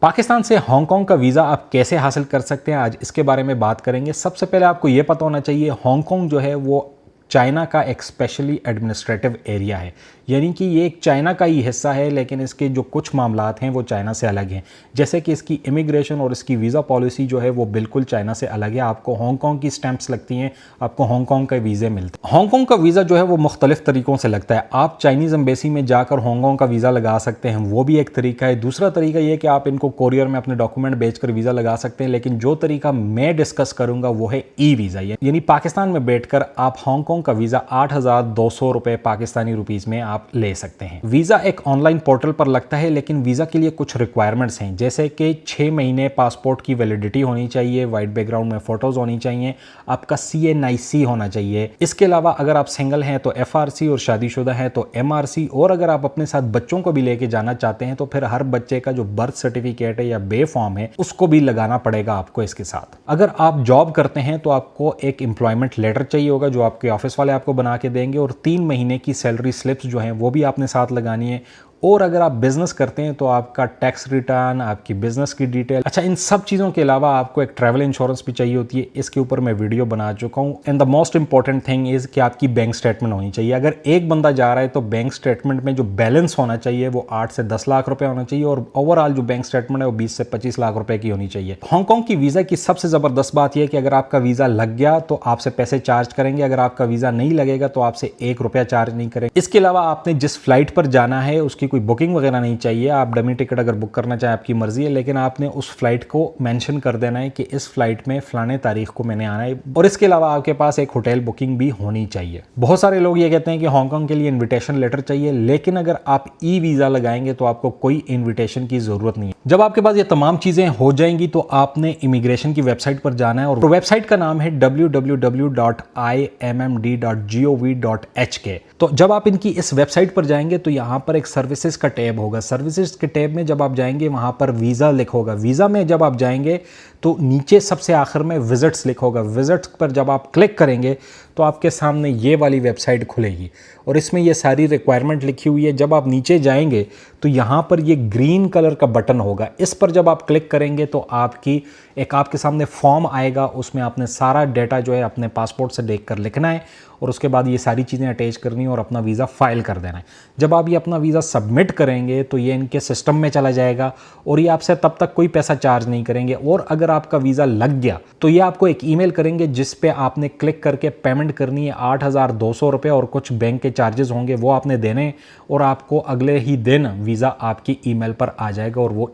पाकिस्तान से हांगकांग का वीज़ा आप कैसे हासिल कर सकते हैं, आज इसके बारे में बात करेंगे। सबसे पहले आपको ये पता होना चाहिए हांगकांग जो है वो चाइना का एक स्पेशली एडमिनिस्ट्रेटिव एरिया है, यानी कि ये एक चाइना का ही हिस्सा है, लेकिन इसके जो कुछ मामलात हैं वो चाइना से अलग हैं। जैसे कि इसकी इमिग्रेशन और इसकी वीज़ा पॉलिसी जो है वो बिल्कुल चाइना से अलग है। आपको हांगकांग की स्टैंप्स लगती हैं, आपको हांगकांग का वीज़े मिलते हैं। हांगकांग का वीज़ा जो है वो मुख्तलिफ तरीक़ों से लगता है। आप चाइनीज़ एम्बेसी में जाकर हांगकांग का वीज़ा लगा सकते हैं, वो भी एक तरीका है। दूसरा तरीका ये है कि आप इनको कोरियर में अपने डॉक्यूमेंट भेजकर वीज़ा लगा सकते हैं, लेकिन जो तरीका मैं डिस्कस करूँगा वो है ई वीज़ा, यानी पाकिस्तान में बैठकर आप हांगकांग का वीज़ा 8,200 रुपये पाकिस्तानी रुपीज़ में आप ले सकते हैं। वीज़ा एक ऑनलाइन पोर्टल पर लगता है, लेकिन वीज़ा के लिए कुछ रिक्वायरमेंट्स हैं, जैसे कि 6 महीने पासपोर्ट की वैलिडिटी होनी चाहिए, वाइट बैकग्राउंड में फ़ोटोज़ होनी चाहिए, आपका CNIC होना चाहिए। इसके अलावा अगर आप सिंगल हैं तो FRC और शादीशुदा हैं तो MRC, और अगर आप अपने साथ बच्चों को भी लेके जाना चाहते हैं तो फिर हर बच्चे का जो बर्थ सर्टिफिकेट है या बे फॉर्म है उसको भी लगाना पड़ेगा आपको इसके साथ। अगर आप जॉब करते हैं तो आपको एक एम्प्लॉयमेंट लेटर चाहिए होगा जो आपके ऑफिस वाले आपको बना के देंगे, और 3 महीने की सैलरी स्लिप्स जो हैं वो भी आपने साथ लगानी है। और अगर आप बिजनेस करते हैं तो आपका टैक्स रिटर्न, आपकी बिजनेस की डिटेल, अच्छा इन सब चीज़ों के अलावा आपको एक ट्रैवल इंश्योरेंस भी चाहिए होती है। इसके ऊपर मैं वीडियो बना चुका हूँ। And the most important thing is कि आपकी बैंक स्टेटमेंट होनी चाहिए। अगर एक बंदा जा रहा है तो बैंक स्टेटमेंट में जो बैलेंस होना चाहिए वो 8 से 10 लाख रुपए होना चाहिए, और ओवरऑल जो बैंक स्टेटमेंट है वो 20 से 25 लाख रुपए की होनी चाहिए। हांगकांग की वीज़ा की सबसे ज़बरदस्त बात यह है कि अगर आपका वीज़ा लग गया तो आपसे पैसे चार्ज करेंगे, अगर आपका वीज़ा नहीं लगेगा तो आपसे 1 रुपया चार्ज नहीं करेंगे। इसके अलावा आपने जिस फ्लाइट पर जाना है उसकी कोई बुकिंग वगैरह नहीं चाहिए। आप डमी टिकट अगर बुक करना चाहें आपकी मर्जी है, लेकिन आपने उस फ्लाइट को मेंशन कर देना है कि इस फ्लाइट में फलाने तारीख को मैंने आना है, और इसके अलावा आपके पास एक होटल बुकिंग भी होनी चाहिए। बहुत सारे लोग ये कहते हैं कि हांगकांग के लिए इन्विटेशन लेटर चाहिए, लेकिन अगर आप ई वीज़ा लगाएंगे तो आपको कोई इन्विटेशन की ज़रूरत नहीं है। जब आपके पास ये तमाम चीज़ें हो जाएंगी तो आपने इमिग्रेशन की वेबसाइट पर जाना है, और वेबसाइट का नाम है www.immd.gov.hk। तो जब आप इनकी इस वेबसाइट पर जाएंगे तो यहाँ पर एक सर्विसेज का टैब होगा। सर्विसेज के टैब में जब आप जाएंगे वहाँ पर वीज़ा लिखा होगा। वीज़ा में जब आप जाएंगे तो नीचे सबसे आखिर में विजिट्स लिखा होगा। विजिट्स पर जब आप क्लिक करेंगे तो आपके सामने ये वाली वेबसाइट खुलेगी, और इसमें ये सारी रिक्वायरमेंट लिखी हुई है। जब आप नीचे जाएंगे तो यहाँ पर ये ग्रीन कलर का बटन होगा, इस पर जब आप क्लिक करेंगे तो आपके सामने फॉर्म आएगा। उसमें आपने सारा डेटा जो है अपने पासपोर्ट से देखकर लिखना है, और उसके बाद ये सारी चीज़ें अटैच करनी है और अपना वीज़ा फाइल कर देना है। जब आप ये अपना वीज़ा सबमिट करेंगे तो ये इनके सिस्टम में चला जाएगा, और ये आपसे तब तक कोई पैसा चार्ज नहीं करेंगे। और अगर आपका वीज़ा लग गया तो ये आपको एक ईमेल करेंगे जिस पे आपने क्लिक करके पेमेंट करनी है 8,200 रुपये, और कुछ बैंक के चार्जेस होंगे वो आपने देने, और आपको अगले ही दिन वीज़ा आपकी ईमेल पर आ जाएगा और वो